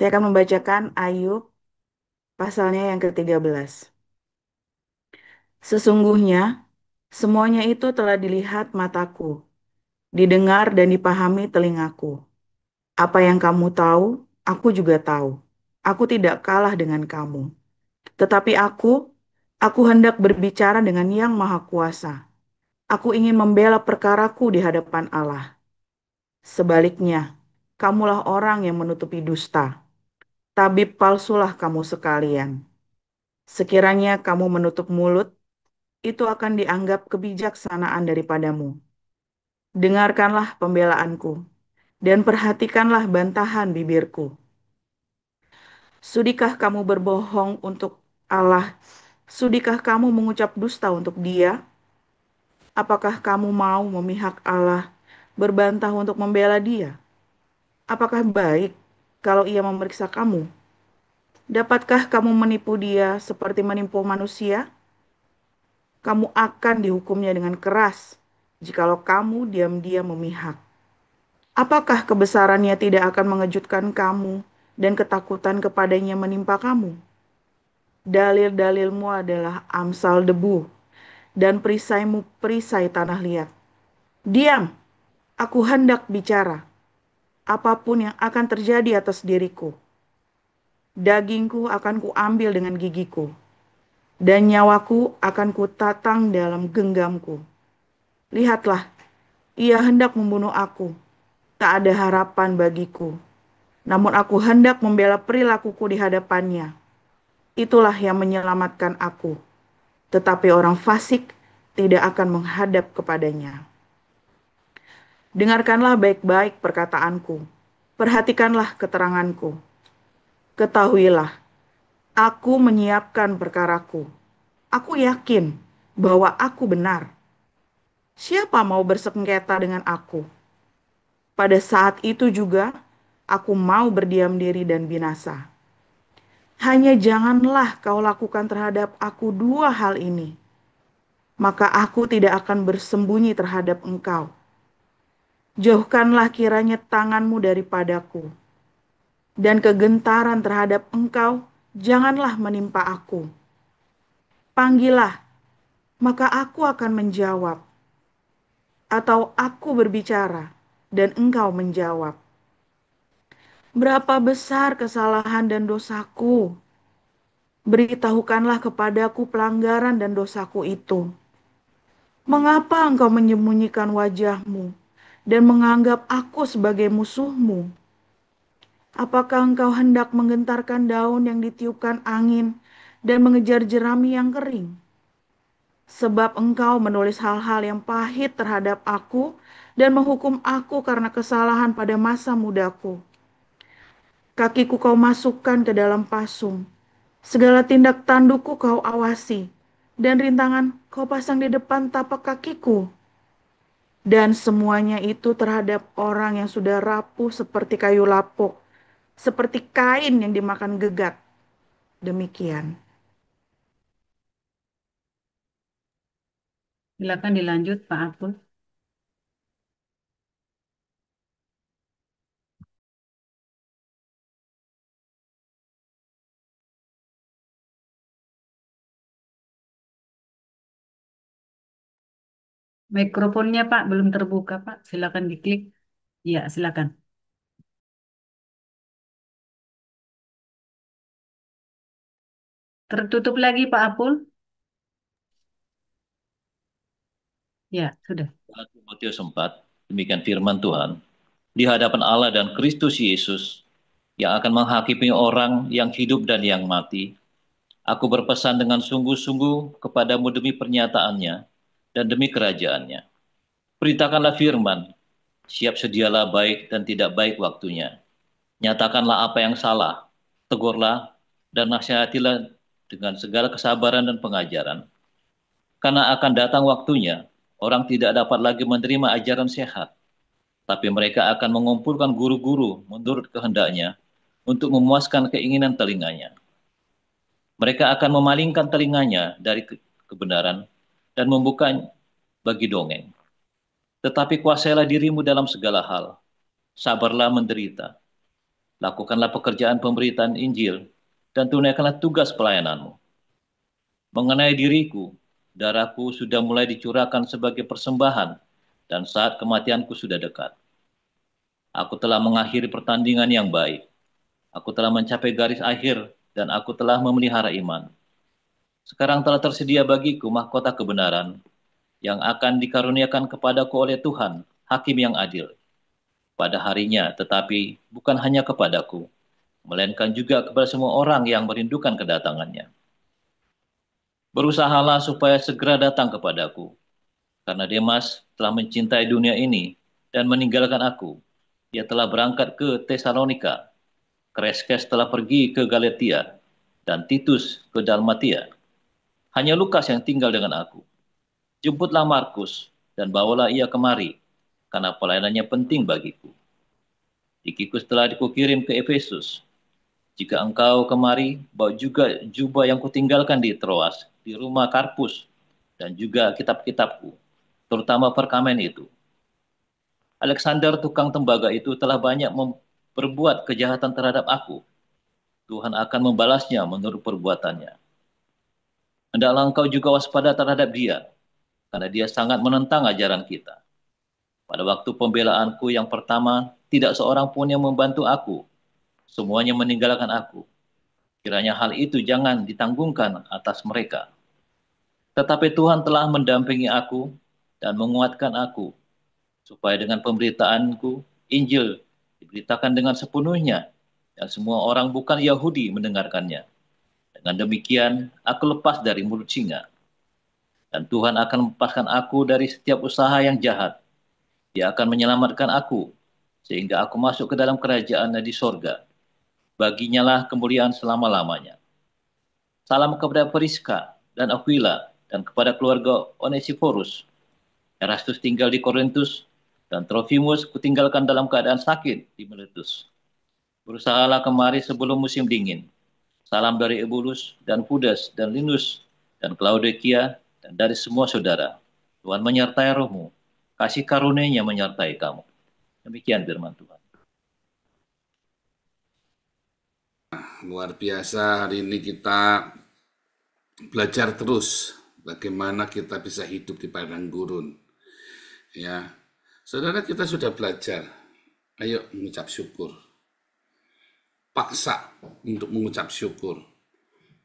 Saya akan membacakan Ayub pasalnya yang ke-13. Sesungguhnya semuanya itu telah dilihat mataku, didengar dan dipahami telingaku. Apa yang kamu tahu, aku juga tahu. Aku tidak kalah dengan kamu. Tetapi aku hendak berbicara dengan Yang Maha Kuasa. Aku ingin membela perkaraku di hadapan Allah. Sebaliknya, kamulah orang yang menutupi dusta. Tabib palsulah kamu sekalian. Sekiranya kamu menutup mulut, itu akan dianggap kebijaksanaan daripadamu. Dengarkanlah pembelaanku, dan perhatikanlah bantahan bibirku. Sudikah kamu berbohong untuk Allah? Sudikah kamu mengucap dusta untuk Dia? Apakah kamu mau memihak Allah, berbantah untuk membela Dia? Apakah baik kalau Ia memeriksa kamu? Dapatkah kamu menipu Dia seperti menipu manusia? Kamu akan dihukumnya dengan keras jikalau kamu diam-diam memihak. Apakah kebesarannya tidak akan mengejutkan kamu dan ketakutan kepadanya menimpa kamu? Dalil-dalilmu adalah amsal debu dan perisaimu perisai tanah liat. Diam, aku hendak bicara. Apapun yang akan terjadi atas diriku, dagingku akan kuambil dengan gigiku, dan nyawaku akan kutatang dalam genggamku. Lihatlah, ia hendak membunuh aku. Tak ada harapan bagiku. Namun aku hendak membela perilakuku di hadapannya. Itulah yang menyelamatkan aku. Tetapi orang fasik tidak akan menghadap kepadanya. Dengarkanlah baik-baik perkataanku. Perhatikanlah keteranganku. Ketahuilah, aku menyiapkan perkaraku. Aku yakin bahwa aku benar. Siapa mau bersengketa dengan aku? Pada saat itu juga, aku mau berdiam diri dan binasa. Hanya janganlah kau lakukan terhadap aku dua hal ini, maka aku tidak akan bersembunyi terhadap engkau. Jauhkanlah kiranya tanganmu daripadaku, dan kegentaran terhadap engkau janganlah menimpa aku. Panggillah, maka aku akan menjawab, atau aku berbicara, dan engkau menjawab. Berapa besar kesalahan dan dosaku? Beritahukanlah kepadaku pelanggaran dan dosaku itu. Mengapa engkau menyembunyikan wajahmu dan menganggap aku sebagai musuhmu? Apakah engkau hendak menggentarkan daun yang ditiupkan angin dan mengejar jerami yang kering? Sebab engkau menulis hal-hal yang pahit terhadap aku dan menghukum aku karena kesalahan pada masa mudaku. Kakiku kau masukkan ke dalam pasung. Segala tindak tandukku kau awasi. Dan rintangan kau pasang di depan tapak kakiku. Dan semuanya itu terhadap orang yang sudah rapuh seperti kayu lapuk. Seperti kain yang dimakan gegat. Demikian. Silakan dilanjut, Pak Apul. Mikrofonnya, Pak, belum terbuka, Pak. Silakan diklik. Iya, silakan. Tertutup lagi, Pak Apul. Ya, sudah. Timotius 4, demikian firman Tuhan, di hadapan Allah dan Kristus Yesus yang akan menghakimi orang yang hidup dan yang mati, aku berpesan dengan sungguh-sungguh kepadamu demi pernyataannya dan demi kerajaannya. Perintahkanlah firman, siap sedialah baik dan tidak baik waktunya. Nyatakanlah apa yang salah, tegurlah dan nasihatilah dengan segala kesabaran dan pengajaran. Karena akan datang waktunya, orang tidak dapat lagi menerima ajaran sehat, tapi mereka akan mengumpulkan guru-guru menurut kehendaknya untuk memuaskan keinginan telinganya. Mereka akan memalingkan telinganya dari kebenaran dan membuka bagi dongeng. Tetapi kuasailah dirimu dalam segala hal. Sabarlah menderita. lakukanlah pekerjaan pemberitaan Injil, dan tunaikanlah tugas pelayananmu. Mengenai diriku, darahku sudah mulai dicurahkan sebagai persembahan, dan saat kematianku sudah dekat. Aku telah mengakhiri pertandingan yang baik. Aku telah mencapai garis akhir, dan aku telah memelihara iman. Sekarang telah tersedia bagiku mahkota kebenaran, yang akan dikaruniakan kepadaku oleh Tuhan, Hakim yang adil, pada harinya, tetapi bukan hanya kepadaku, melainkan juga kepada semua orang yang merindukan kedatangannya. Berusahalah supaya segera datang kepadaku, karena Demas telah mencintai dunia ini dan meninggalkan aku. Dia telah berangkat ke Tesalonika, Kreskes telah pergi ke Galatia, dan Titus ke Dalmatia. Hanya Lukas yang tinggal dengan aku. Jemputlah Markus, dan bawalah ia kemari, karena pelayanannya penting bagiku. Tikikus telah dikukirim ke Efesus. Jika engkau kemari, bawa juga jubah yang kutinggalkan di Troas, di rumah Karpus, dan juga kitab-kitabku, terutama perkamen itu. Alexander tukang tembaga itu telah banyak berbuat kejahatan terhadap aku. Tuhan akan membalasnya menurut perbuatannya. Hendaklah engkau juga waspada terhadap dia, karena dia sangat menentang ajaran kita. Pada waktu pembelaanku yang pertama, tidak seorang pun yang membantu aku. Semuanya meninggalkan aku. Kiranya hal itu jangan ditanggungkan atas mereka. Tetapi Tuhan telah mendampingi aku dan menguatkan aku, supaya dengan pemberitaanku, Injil diberitakan dengan sepenuhnya, dan semua orang bukan Yahudi mendengarkannya. Dengan demikian, aku lepas dari mulut singa. Dan Tuhan akan melepaskan aku dari setiap usaha yang jahat. Dia akan menyelamatkan aku, sehingga aku masuk ke dalam kerajaan di sorga. Baginya lah kemuliaan selama-lamanya. Salam kepada Priska dan Aquila, dan kepada keluarga Onesiphorus. Erastus tinggal di Korintus, dan Trofimus kutinggalkan dalam keadaan sakit di Miletus. Berusahalah kemari sebelum musim dingin. Salam dari Eubulus dan Pudes dan Linus dan Claudikia dan dari semua saudara. Tuhan menyertai rohmu. Kasih karunia-Nya menyertai kamu. Demikian firman Tuhan. Luar biasa, hari ini kita belajar terus bagaimana kita bisa hidup di padang gurun. Ya, saudara, kita sudah belajar. Ayo mengucap syukur. Paksa untuk mengucap syukur.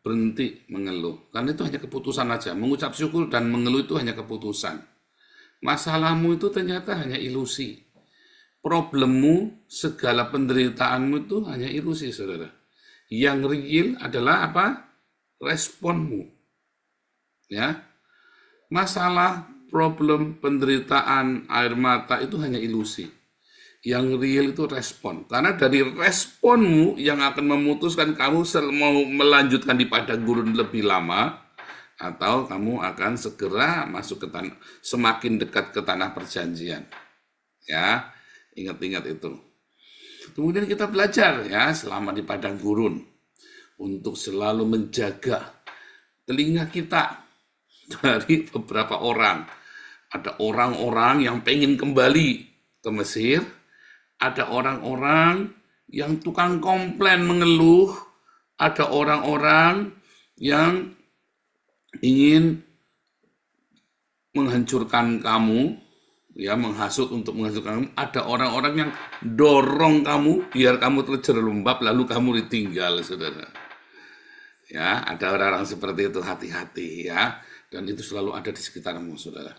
Berhenti mengeluh. Karena itu hanya keputusan aja. Mengucap syukur dan mengeluh itu hanya keputusan. Masalahmu itu ternyata hanya ilusi. Problemmu, segala penderitaanmu itu hanya ilusi, saudara. Yang real adalah apa? Responmu. Ya. Masalah, problem, penderitaan, air mata itu hanya ilusi. Yang real itu respon. Karena dari responmu yang akan memutuskan kamu mau melanjutkan di padang gurun lebih lama, atau kamu akan segera masuk ke tanah, semakin dekat ke tanah perjanjian. Ya, ingat-ingat itu. Kemudian kita belajar ya selama di padang gurun untuk selalu menjaga telinga kita dari beberapa orang. Ada orang-orang yang pengen kembali ke Mesir, ada orang-orang yang tukang komplain mengeluh, ada orang-orang yang ingin menghancurkan kamu, ya, menghasut untuk menghancurkan kamu. Ada orang-orang yang dorong kamu biar kamu terjerembab lalu kamu ditinggal, saudara. Ya, ada orang-orang seperti itu, hati-hati ya. Dan itu selalu ada di sekitarmu, saudara.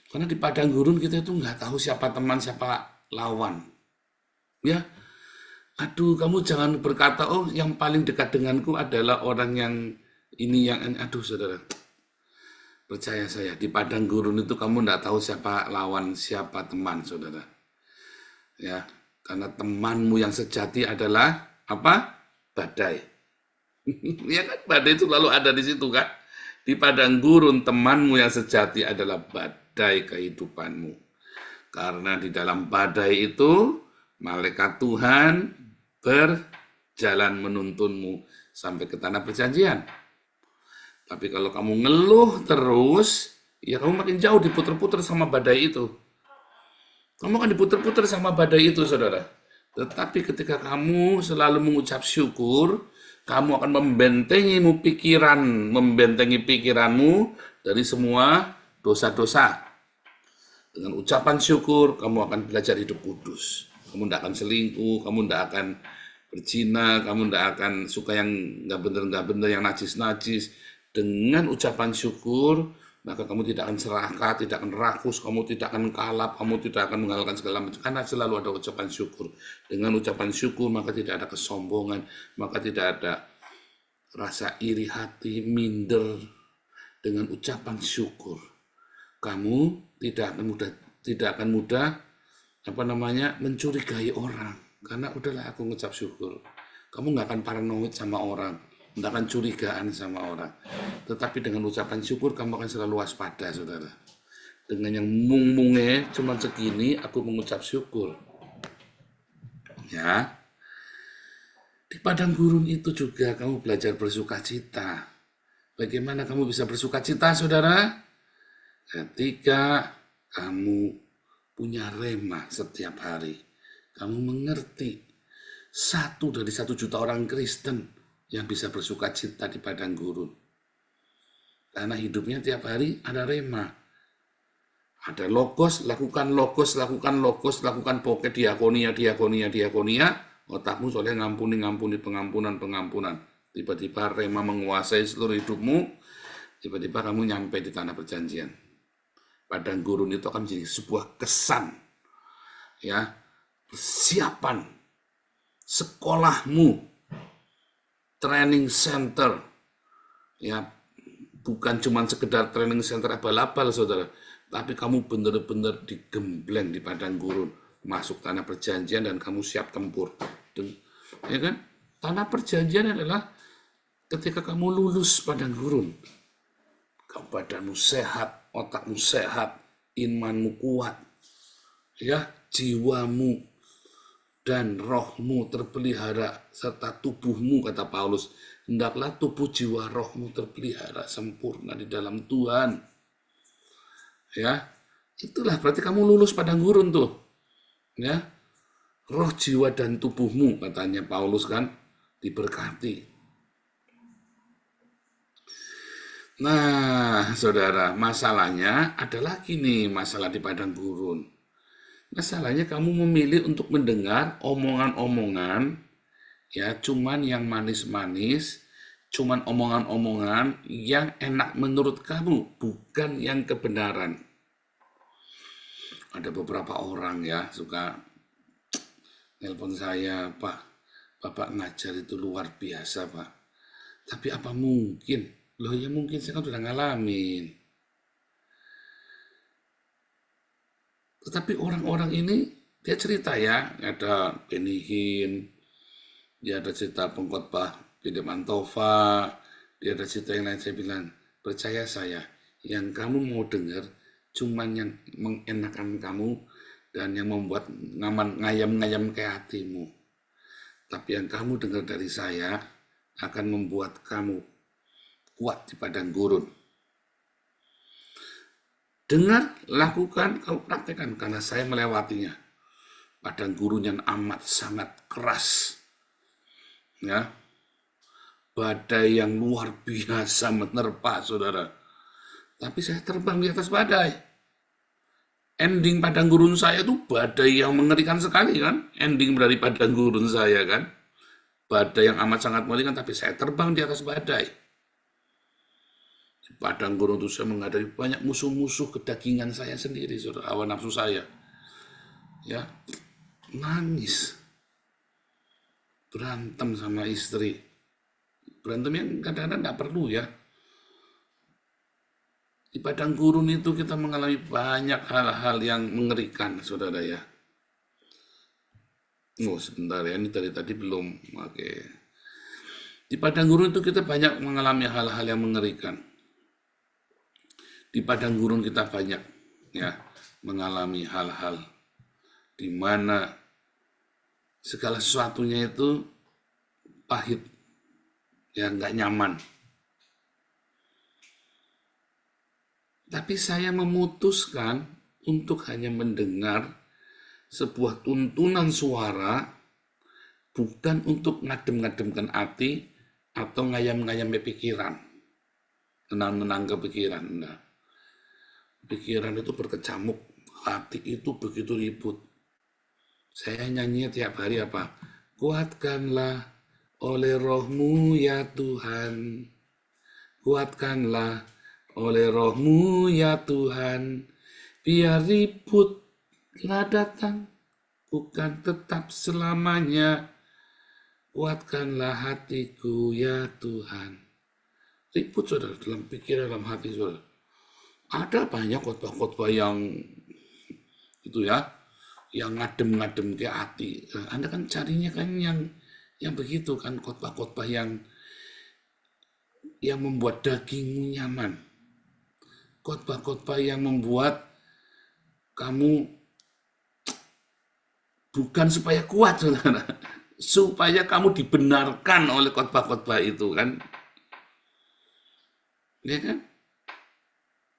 Karena di padang gurun kita itu nggak tahu siapa teman, siapa lawan. Ya, aduh, kamu jangan berkata, oh yang paling dekat denganku adalah orang yang ini, yang ini. Aduh, saudara. Percaya saya, di padang gurun itu kamu tidak tahu siapa lawan, siapa teman, saudara. Ya, karena temanmu yang sejati adalah apa? Badai. Ya kan, badai itu lalu ada di situ kan. Di padang gurun temanmu yang sejati adalah badai kehidupanmu. Karena di dalam badai itu malaikat Tuhan berjalan menuntunmu sampai ke tanah perjanjian. Tapi kalau kamu ngeluh terus, ya kamu makin jauh diputer-puter sama badai itu. Kamu akan diputer-puter sama badai itu, saudara. Tetapi ketika kamu selalu mengucap syukur, kamu akan membentengi pikiranmu dari semua dosa-dosa. Dengan ucapan syukur, kamu akan belajar hidup kudus. Kamu tidak akan selingkuh, kamu tidak akan berzina, kamu tidak akan suka yang nggak bener, yang najis-najis. Dengan ucapan syukur, maka kamu tidak akan serakah, tidak akan rakus, kamu tidak akan kalap, kamu tidak akan menghalalkan segala macam. Karena selalu ada ucapan syukur. Dengan ucapan syukur, maka tidak ada kesombongan, maka tidak ada rasa iri hati, minder. Dengan ucapan syukur, kamu tidak akan mudah mencurigai orang, karena udahlah aku ngucap syukur. Kamu nggak akan paranoid sama orang, nggak akan curigaan sama orang. Tetapi dengan ucapan syukur kamu akan selalu waspada, saudara. Dengan yang mung-mungnya cuma segini, aku mengucap syukur. Ya, di padang gurun itu juga kamu belajar bersuka cita. Bagaimana kamu bisa bersuka cita, saudara? Ketika kamu punya rema setiap hari, kamu mengerti 1 dari 1 juta orang Kristen yang bisa bersuka cita di padang gurun. Karena hidupnya tiap hari ada rema. Ada logos, lakukan pokoknya diakonia. Otakmu soalnya ngampuni, pengampunan. Tiba-tiba rema menguasai seluruh hidupmu, tiba-tiba kamu nyampe di tanah perjanjian. Padang gurun itu akan menjadi sebuah kesan, ya, persiapan sekolahmu, training center, ya, bukan cuma sekedar training center abal-abal, saudara, tapi kamu benar-benar digembleng di padang gurun, masuk tanah perjanjian dan kamu siap tempur. Ya kan? Tanah perjanjian adalah ketika kamu lulus padang gurun, badanmu sehat, otakmu sehat, imanmu kuat, ya, jiwamu dan rohmu terpelihara, serta tubuhmu, kata Paulus, hendaklah tubuh, jiwa, rohmu terpelihara sempurna di dalam Tuhan. Ya, itulah berarti kamu lulus padang gurun tuh, ya, roh, jiwa dan tubuhmu, katanya Paulus kan, diberkati. Nah, saudara, masalahnya ada lagi nih, masalah di padang gurun. Masalahnya kamu memilih untuk mendengar omongan-omongan, ya, cuman yang manis-manis, cuman omongan-omongan yang enak menurut kamu, bukan yang kebenaran. Ada beberapa orang ya suka nelpon saya, Pak, Bapak ngajar itu luar biasa, Pak. Tapi apa mungkin? Loh ya mungkin, saya kan sudah ngalamin. Tetapi orang-orang ini, dia cerita ya, ada Benny Hinn, dia ada cerita pengkhotbah Philip Mantova, dia ada cerita yang lain. Saya bilang, percaya saya, yang kamu mau dengar cuman yang mengenakan kamu dan yang membuat ngayam-ngayam ke hatimu. Tapi yang kamu dengar dari saya akan membuat kamu kuat di padang gurun. Dengar, lakukan, kamu praktekkan, karena saya melewatinya. Padang gurun yang amat sangat keras, ya, badai yang luar biasa menerpa, saudara. Tapi saya terbang di atas badai. Ending padang gurun saya itu badai yang mengerikan sekali kan, ending dari padang gurun saya kan, badai yang amat sangat mengerikan, tapi saya terbang di atas badai. Di padang gurun itu saya menghadapi banyak musuh-musuh kedagingan saya sendiri, saudara, hawa nafsu saya. Ya, nangis. Berantem sama istri. Berantem yang kadang-kadang tidak perlu ya. Di padang gurun itu kita mengalami banyak hal-hal yang mengerikan, saudara ya. Oh, sebentar ya, ini tadi belum. Oke. Di padang gurun itu kita banyak mengalami hal-hal yang mengerikan. Di padang gurun kita banyak ya mengalami hal-hal di mana segala sesuatunya itu pahit, ya, nggak nyaman. Tapi saya memutuskan untuk hanya mendengar sebuah tuntunan suara bukan untuk ngadem-ngademkan hati atau ngayam-ngayam pikiran, tenang-tenang ke pikiran. Nah, pikiran itu berkecamuk, hati itu begitu ribut. Saya nyanyi tiap hari apa? Kuatkanlah oleh rohmu ya Tuhan, kuatkanlah oleh rohmu ya Tuhan, biar ributlah datang, bukan tetap selamanya. Kuatkanlah hatiku ya Tuhan. Ribut saudara, dalam pikiran, dalam hati saudara. Ada banyak khotbah-khotbah yang itu ya, yang ngadem-ngadem ke hati. Anda kan carinya kan yang begitu kan, khotbah-khotbah yang membuat dagingmu nyaman. Khotbah-khotbah yang membuat kamu bukan supaya kuat, saudara, supaya kamu dibenarkan oleh khotbah-khotbah itu kan, ya kan?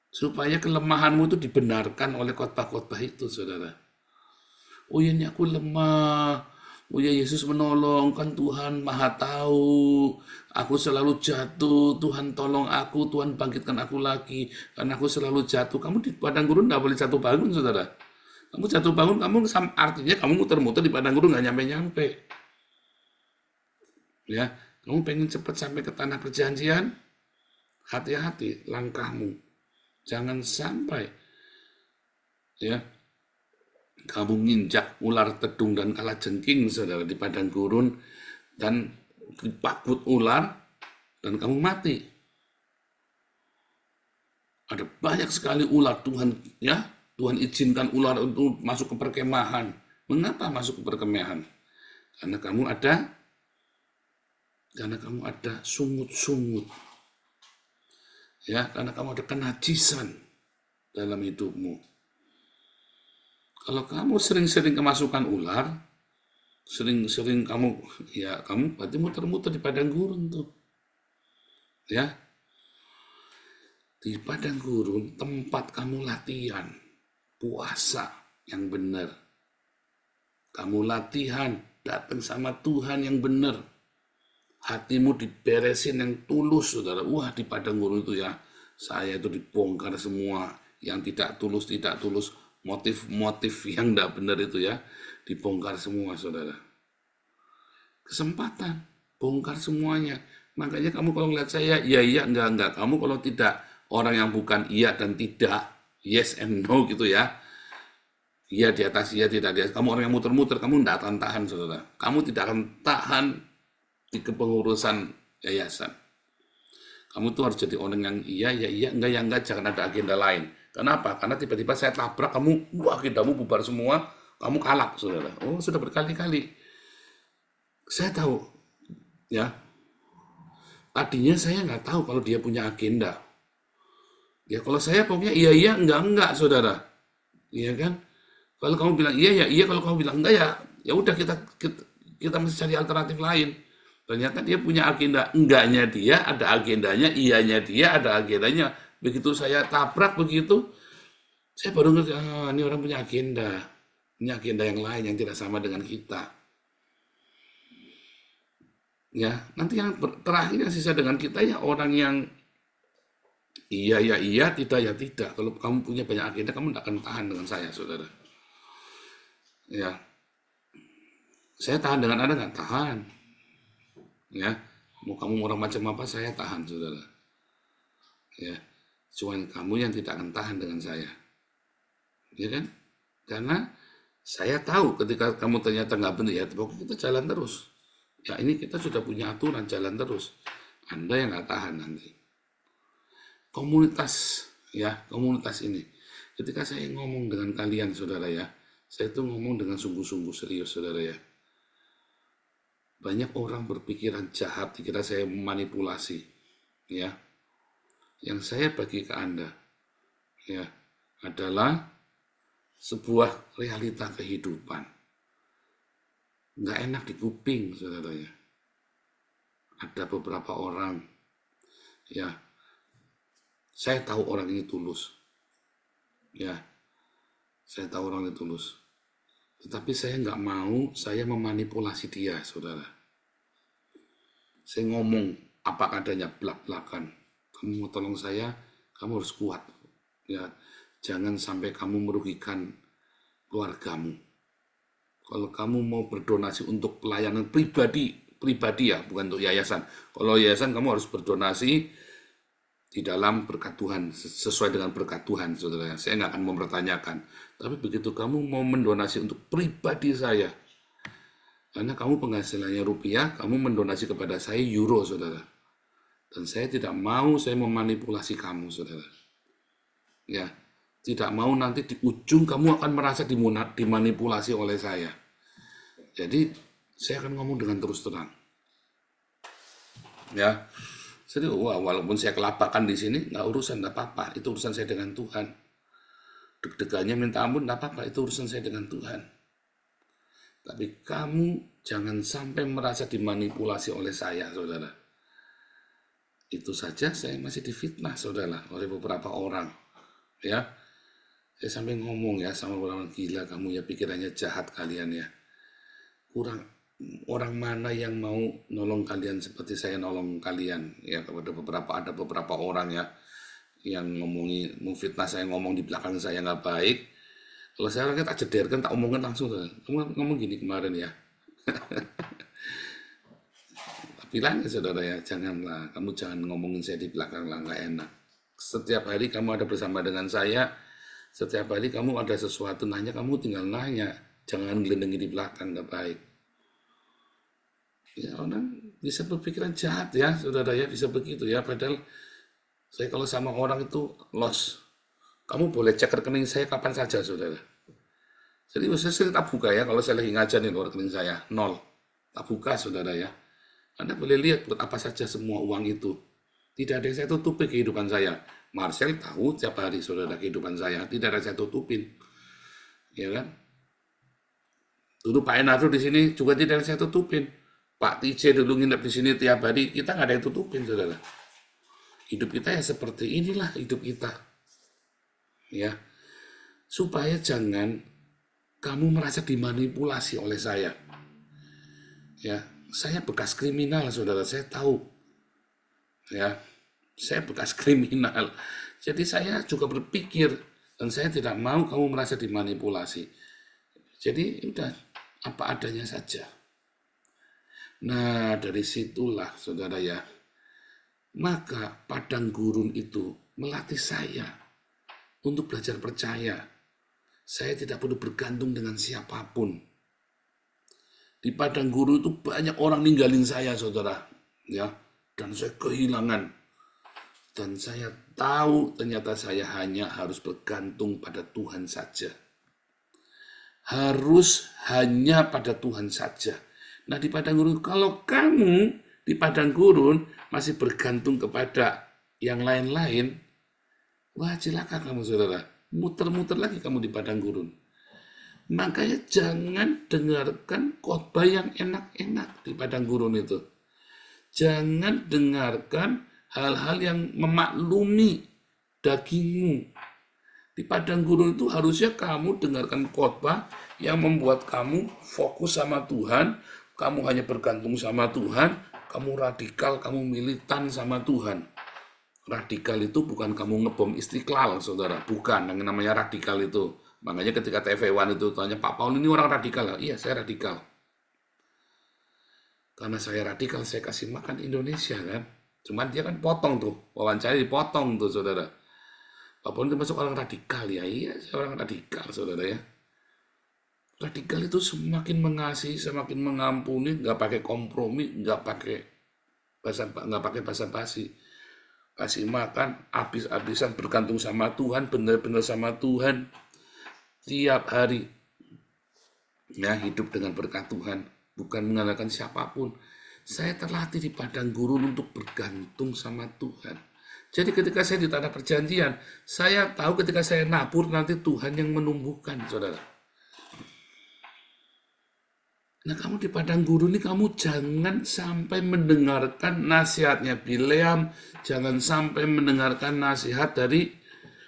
Supaya kelemahanmu itu dibenarkan oleh khotbah-khotbah itu, saudara. Oh ya, ini aku lemah. Oh ya, Yesus menolong, kan Tuhan Maha Tahu. Aku selalu jatuh, Tuhan tolong aku, Tuhan bangkitkan aku lagi. Karena aku selalu jatuh. Kamu di padang gurun nggak boleh jatuh bangun, saudara. Kamu jatuh bangun, artinya kamu muter-muter di padang gurun nggak nyampe-nyampe. Ya, kamu pengen cepat sampai ke tanah perjanjian? Hati-hati langkahmu. Jangan sampai ya kamu nginjak ular tedung dan kalajengking, saudara, di padang gurun dan dipakut ular dan kamu mati. Ada banyak sekali ular, Tuhan izinkan ular itu masuk ke perkemahan. Mengapa masuk ke perkemahan? Karena kamu ada sungut-sungut. Ya, karena kamu ada kenajisan dalam hidupmu. Kalau kamu sering-sering kemasukan ular, sering-sering kamu berarti muter-muter di padang gurun tuh. Ya. Di padang gurun tempat kamu latihan puasa yang benar. Kamu latihan datang sama Tuhan yang benar. Hatimu diberesin yang tulus, saudara. Wah, di padang gurun itu ya, saya itu dibongkar semua yang tidak tulus, motif-motif yang tidak benar itu ya, dibongkar semua, saudara. Kesempatan, bongkar semuanya. Makanya kamu kalau melihat saya, iya, enggak. Kamu kalau tidak, orang yang bukan iya dan tidak, yes and no gitu ya, iya di atas, iya tidak di atas. Kamu orang yang muter-muter, kamu tidak akan tahan, saudara. Kamu tidak akan tahan di kepengurusan yayasan. Kamu tuh harus jadi orang yang iya, enggak, jangan ada agenda lain. Kenapa? Karena tiba-tiba saya tabrak kamu, agendamu bubar semua, kamu kalap, saudara. Oh, sudah berkali-kali. Saya tahu, ya. Tadinya saya nggak tahu kalau dia punya agenda. Ya, kalau saya pokoknya iya, enggak, saudara. Iya kan? Kalau kamu bilang iya, kalau kamu bilang enggak ya udah kita mesti cari alternatif lain. Ternyata dia punya agenda, enggaknya dia ada agendanya, iyanya dia ada agendanya. Begitu saya tabrak begitu, saya baru ngerti, ini orang punya agenda. Ini agenda yang lain yang tidak sama dengan kita. Ya, nanti yang terakhir yang sisa dengan kita ya orang yang iya, tidak ya tidak. Kalau kamu punya banyak agenda, kamu tidak akan tahan dengan saya, saudara. Ya, saya tahan dengan Anda nggak tahan. Ya, mau kamu orang macam apa saya tahan, saudara. Ya, cuman kamu yang tidak akan tahan dengan saya, ya kan? Karena saya tahu ketika kamu ternyata nggak benar, ya pokoknya kita jalan terus. Ya ini kita sudah punya aturan, jalan terus. Anda yang nggak tahan nanti. Komunitas ini. Ketika saya ngomong dengan kalian, saudara ya, saya itu ngomong dengan sungguh-sungguh serius, saudara ya. Banyak orang berpikiran jahat, dikira saya manipulasi, ya. Yang saya bagi ke Anda, ya, adalah sebuah realita kehidupan. Nggak enak di kuping, saudara ya. Ada beberapa orang, ya, saya tahu orang ini tulus, ya, saya tahu orang ini tulus. Tetapi saya nggak mau saya memanipulasi dia, saudara. Saya ngomong apa adanya, belak-belakan. Kamu mau tolong saya, kamu harus kuat. Ya, jangan sampai kamu merugikan keluargamu. Kalau kamu mau berdonasi untuk pelayanan pribadi ya, bukan untuk yayasan. Kalau yayasan kamu harus berdonasi di dalam berkat Tuhan, sesuai dengan berkat Tuhan, saudara. Saya nggak akan mempertanyakan. Tapi begitu kamu mau mendonasi untuk pribadi saya, karena kamu penghasilannya rupiah, kamu mendonasi kepada saya euro, saudara. Dan saya tidak mau saya memanipulasi kamu, saudara. Ya, tidak mau nanti di ujung kamu akan merasa dimanipulasi oleh saya. Jadi saya akan ngomong dengan terus terang. Ya, jadi walaupun saya kelabakan di sini, nggak urusan, nggak apa-apa. Itu urusan saya dengan Tuhan. Deg-degannya minta ampun, nggak apa-apa. Itu urusan saya dengan Tuhan. Tapi kamu jangan sampai merasa dimanipulasi oleh saya, saudara. Itu saja saya masih difitnah, saudara, oleh beberapa orang. Ya, saya sampai ngomong ya sama orang, gila kamu ya, pikirannya jahat kalian ya. Kurang orang mana yang mau nolong kalian seperti saya nolong kalian ya. Kepada ada beberapa orang ya yang memfitnah saya, ngomong di belakang saya nggak baik. Kalau saya orangnya tak jederkan, tak omongin langsung. Kamu ngomong gini kemarin ya. Bilang ya saudara ya, janganlah, kamu jangan ngomongin saya di belakang lah, nggak enak. Setiap hari kamu ada bersama dengan saya, setiap hari kamu ada sesuatu nanya, kamu tinggal nanya, jangan gelendengi di belakang, nggak baik. Ya orang bisa berpikiran jahat ya, saudara ya, bisa begitu ya. Padahal saya kalau sama orang itu loss. Kamu boleh cek rekening saya kapan saja, saudara. Jadi saya tak buka ya, kalau saya lagi ngajar nih rekening saya, 0. Tak buka, saudara ya. Anda boleh lihat buat apa saja semua uang itu. Tidak ada yang saya tutupi kehidupan saya. Marcel tahu tiap hari, saudara, kehidupan saya. Tidak ada yang saya tutupin. Ya kan? Dulu Pak Enardo di sini juga tidak ada yang saya tutupin. Pak TJ dulu nginep di sini tiap hari, kita nggak ada yang tutupin, saudara. Hidup kita ya seperti inilah hidup kita. Ya, supaya jangan kamu merasa dimanipulasi oleh saya. Ya, saya bekas kriminal, saudara, saya tahu. Ya, saya bekas kriminal. Jadi saya juga berpikir dan saya tidak mau kamu merasa dimanipulasi. Jadi udah apa adanya saja. Nah, dari situlah, saudara ya, maka padang gurun itu melatih saya untuk belajar percaya. Saya tidak perlu bergantung dengan siapapun. Di padang gurun itu banyak orang ninggalin saya, saudara. Ya, dan saya kehilangan. Dan saya tahu ternyata saya hanya harus bergantung pada Tuhan saja. Harus hanya pada Tuhan saja. Nah, di padang gurun, kalau kamu di padang gurun masih bergantung kepada yang lain-lain, wah celaka kamu, saudara. Muter-muter lagi kamu di padang gurun. Makanya jangan dengarkan khotbah yang enak-enak di padang gurun itu. Jangan dengarkan hal-hal yang memaklumi dagingmu. Di padang gurun itu harusnya kamu dengarkan khotbah yang membuat kamu fokus sama Tuhan, kamu hanya bergantung sama Tuhan, kamu radikal, kamu militan sama Tuhan. Radikal itu bukan kamu ngebom Istiqlal, saudara. Bukan, yang namanya radikal itu. Makanya ketika TV One itu tanya, Pak Paul ini orang radikal. Iya, saya radikal. Karena saya radikal, saya kasih makan Indonesia kan. Cuman dia kan potong tuh, wawancara dipotong tuh, saudara. Pak Paul itu masuk orang radikal ya. Iya, saya orang radikal, saudara ya. Radikal itu semakin mengasihi, semakin mengampuni, nggak pakai kompromi, nggak pakai basa-basi. Kasih makan, habis-habisan bergantung sama Tuhan, benar-benar sama Tuhan. Tiap hari. Ya, hidup dengan berkat Tuhan. Bukan mengandalkan siapapun. Saya terlatih di padang gurun untuk bergantung sama Tuhan. Jadi ketika saya di tanah perjanjian, saya tahu ketika saya nabur nanti Tuhan yang menumbuhkan, saudara. Nah, kamu di padang gurun ini kamu jangan sampai mendengarkan nasihatnya Bileam, jangan sampai mendengarkan nasihat dari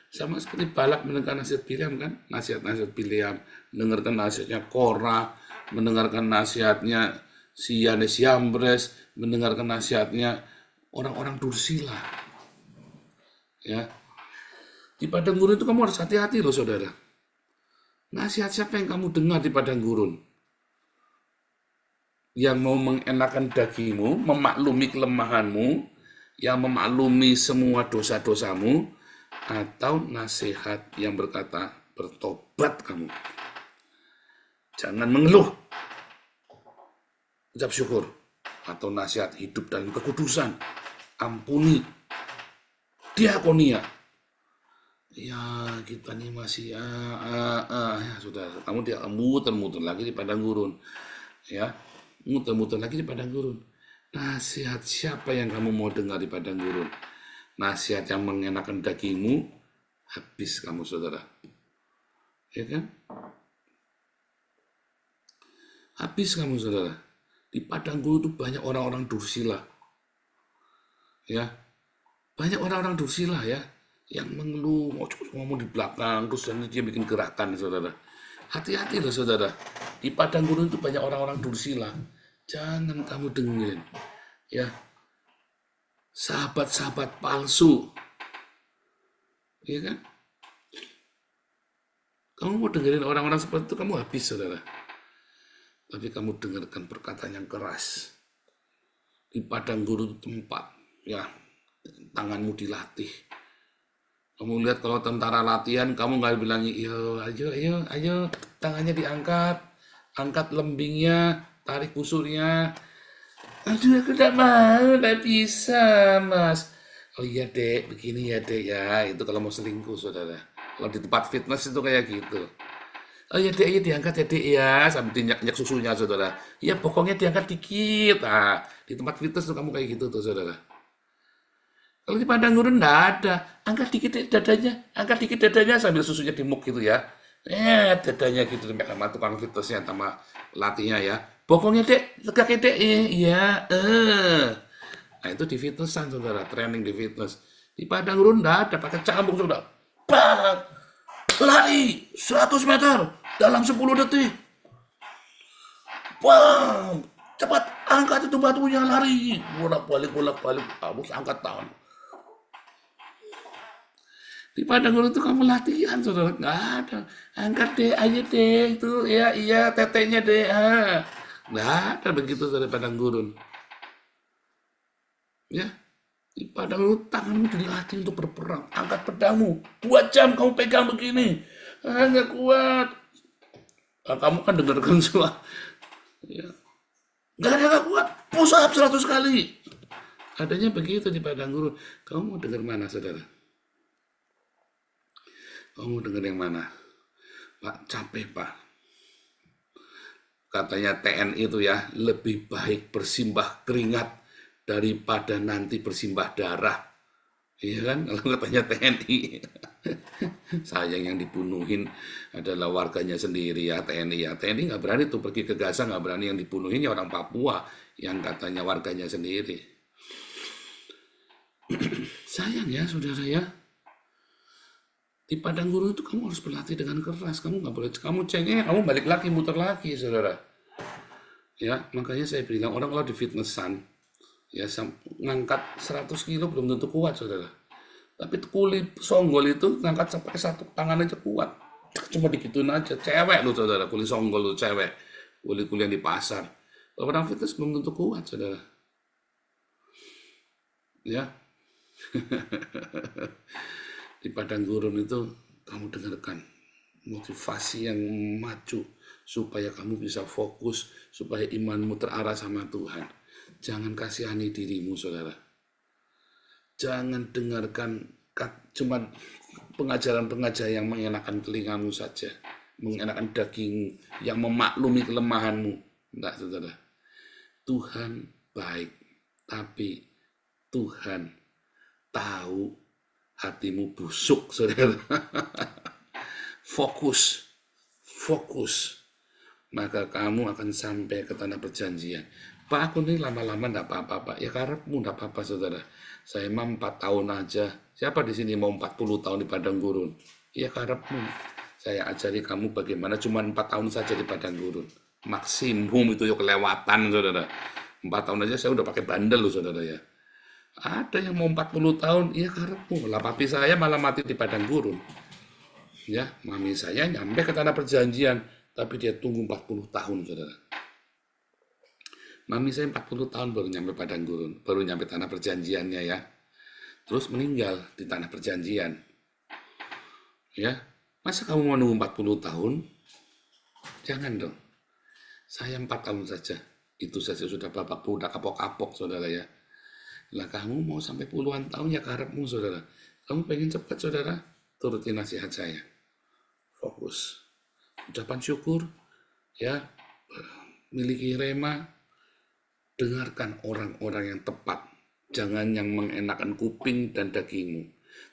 Sama seperti Balak mendengarkan nasihat Bileam kan, nasihat-nasihat Bileam, mendengarkan nasihatnya Korah, mendengarkan nasihatnya si Yanes Yambres, mendengarkan nasihatnya orang-orang Dursila. Ya, di padang gurun itu kamu harus hati-hati loh saudara. Nasihat siapa yang kamu dengar di padang gurun? Yang mau mengenakan dagingmu, memaklumi kelemahanmu, yang memaklumi semua dosa-dosamu, atau nasihat yang berkata, bertobat kamu. Jangan mengeluh. Ucap syukur. Atau nasihat hidup dan kekudusan. Ampuni. Diakonia. Ya, kita nih masih sudah. Kamu muter-muter lagi di padang gurun. Ya, muter-muter lagi di padang gurun. Nasihat siapa yang kamu mau dengar di padang gurun? Nasihat yang mengenakan dagingmu, habis kamu saudara. Ya kan? Habis kamu saudara. Di padang gurun itu banyak orang-orang Dursila. Ya. Banyak orang-orang Dursila ya. Yang mengeluh, ngomong di belakang, terus dia bikin gerakan saudara. Hati-hati loh saudara. Di padang gurun itu banyak orang-orang Dursila. Jangan kamu dengerin. Ya. Sahabat-sahabat palsu. Iya kan? Kamu mau dengerin orang-orang seperti itu, kamu habis, saudara. Tapi kamu dengarkan perkataan yang keras. Di padang gurun tempat, ya, tanganmu dilatih. Kamu lihat kalau tentara latihan, kamu nggak bilang, ayo, tangannya diangkat. Angkat lembingnya, tarik busurnya. Aduh, aku tidak mau, tidak bisa, Mas. Oh iya, Dek, begini ya, Dek, ya. Itu kalau mau selingkuh, saudara. Kalau di tempat fitness itu kayak gitu. Oh iya, Dek, ya diangkat ya, Dek, ya. Sambil dinyak-nyak susunya, saudara. Ya, pokoknya diangkat dikit. Nah, di tempat fitness tuh kamu kayak gitu tuh, saudara. Kalau di padang gurun enggak ada. Angkat dikit dadanya sambil susunya dimuk gitu ya. Dadanya gitu sama tukang fitnessnya sama pelatihnya ya. Bokongnya Dek, tegaknya Dek. Iya. Nah itu di fitnessan saudara, training di fitness. Di padang gurun enggak ada, pakai cambuk saudara. Bang! Lari 100 meter dalam 10 detik. Bang! Cepat angkat itu batunya, lari. Bolak-balik. Habis angkat tangan. Di padang gurun itu kamu latihan, saudara. Nggak ada. Angkat deh, ayo deh. Itu, iya, tetenya deh. Nggak ada begitu dari padang gurun. Ya, di padang gurun tanganmu dilatih untuk berperang. Angkat pedangmu. 2 jam kamu pegang begini. Nggak kuat. Nah, kamu kan dengarkan semua. Ya. Nggak kuat. Push up 100 kali. Adanya begitu di padang gurun. Kamu mau dengar mana, saudara? Kamu dengar yang mana? Pak, capek Pak. Katanya TNI itu ya, lebih baik bersimbah keringat daripada nanti bersimbah darah. Iya kan? Kalau katanya TNI. Sayang yang dibunuhin adalah warganya sendiri ya, TNI ya. TNI nggak berani tuh pergi ke Gaza, nggak berani, yang dibunuhin ya orang Papua yang katanya warganya sendiri. Sayang ya saudara ya. Di padang gurun itu kamu harus berlatih dengan keras. Kamu nggak boleh, kamu cengeng, kamu balik lagi, muter lagi, saudara. Ya, makanya saya bilang orang kalau di fitnessan, ya ngangkat 100 kilo belum tentu kuat, saudara. Tapi kuli songgol itu ngangkat sampai 1 tangan aja kuat. Cuma digituin aja, cewek loh, saudara. Kuli songgol loh, cewek. Kuli-kuli yang di pasar. Kalau orang fitness belum tentu kuat, saudara. Ya. Di padang gurun itu kamu dengarkan motivasi yang maju supaya kamu bisa fokus, supaya imanmu terarah sama Tuhan. Jangan kasihani dirimu, saudara. Jangan dengarkan cuma pengajaran-pengajaran yang mengenakan telingamu saja, mengenakan dagingmu, yang memaklumi kelemahanmu. Enggak, saudara. Tuhan baik, tapi Tuhan tahu hatimu busuk, saudara. Fokus. Maka kamu akan sampai ke tanah perjanjian. Pak, aku ini lama-lama enggak apa-apa, Pak. Ya karepmu enggak apa-apa, saudara. Saya mah 4 tahun aja Siapa di sini mau 40 tahun di padang gurun? Ya karepmu. Saya ajari kamu bagaimana cuma 4 tahun saja di padang gurun. Maksimum itu ya kelewatan, saudara. 4 tahun aja saya udah pakai bandel loh, saudara ya. Ada yang mau 40 tahun, ya karepmu. Lah papi saya malah mati di padang gurun. Ya, mami saya nyampe ke tanah perjanjian, tapi dia tunggu 40 tahun, saudara. Mami saya 40 tahun baru nyampe padang gurun, baru nyampe tanah perjanjiannya ya. Terus meninggal di tanah perjanjian. Ya, masa kamu mau nunggu 40 tahun? Jangan dong. Saya 4 tahun saja. Itu saja sudah babak udah kapok-kapok, saudara ya. Lah kamu mau sampai puluhan tahun ya karepmu, saudara. Kamu pengen cepat, saudara? Turutin nasihat saya. Fokus. Ucapan syukur, ya. Miliki rema. Dengarkan orang-orang yang tepat. Jangan yang mengenakan kuping dan dagingmu.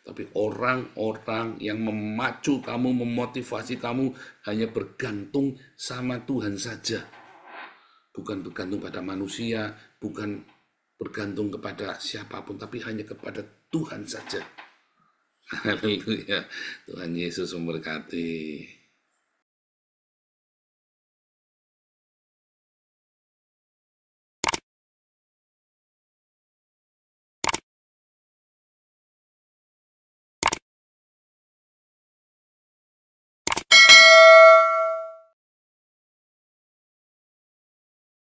Tapi orang-orang yang memacu kamu, memotivasi kamu hanya bergantung sama Tuhan saja. Bukan bergantung pada manusia, bukan bergantung kepada siapapun, tapi hanya kepada Tuhan saja. Haleluya. Tuhan Yesus memberkati.